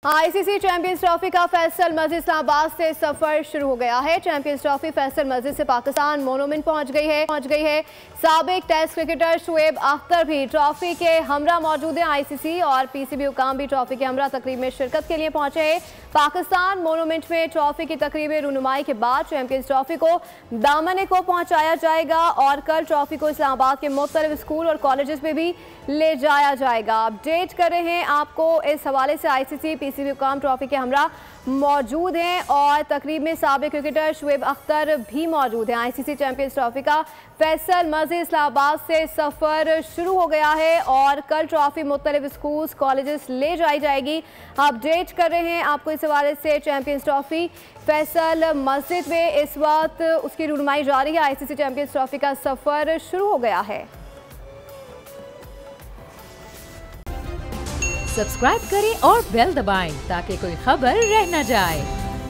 ICC champions trophy का फैसल मस्जिद इस्लामाबाद से सफर शुरू हो गया है। चैंपियंस ट्रॉफी फैसल मस्जिद से पाकिस्तान मोनूमेंट पहुंच गई है। साबिक टेस्ट क्रिकेटर शुएब अख्तर भी ट्रॉफी के हमरा मौजूद हैं। आईसीसी और पीसीबी हुकाम भी ट्रॉफी के हमरा तकरीब में शिरकत के लिए पहुंचे हैं। पाकिस्तान मोनूमेंट में ट्रॉफी की तकरीब रुनुमाई के बाद चैंपियंस ट्रॉफी को दामन को पहुंचाया जाएगा और कल ट्रॉफी को इस्लामाबाद के मुख्तलिफ स्कूल और कॉलेजेस में भी ले जाया जाएगा। अपडेट कर रहे हैं आपको इस हवाले से। आईसीसी पीसीबी हुकाम ट्रॉफी के हमरा मौजूद हैं और तकरीब में साबिक क्रिकेटर शुएब अख्तर भी मौजूद हैं। आईसीसी चैंपियंस ट्रॉफी का फैसल मस्जिद इस्लामाबाद से सफ़र शुरू हो गया है और कल ट्रॉफी मुख्तलिफ स्कूल्स कॉलेजेस ले जाई जाएगी। अपडेट कर रहे हैं आपको इस हवाले से। चैंपियंस ट्रॉफी फैसल मस्जिद में इस वक्त उसकी रुनुमाई जारी है। आईसीसी चैंपियंस ट्रॉफी का सफ़र शुरू हो गया है। सब्सक्राइब करें और बेल दबाएं ताकि कोई खबर रह न जाए।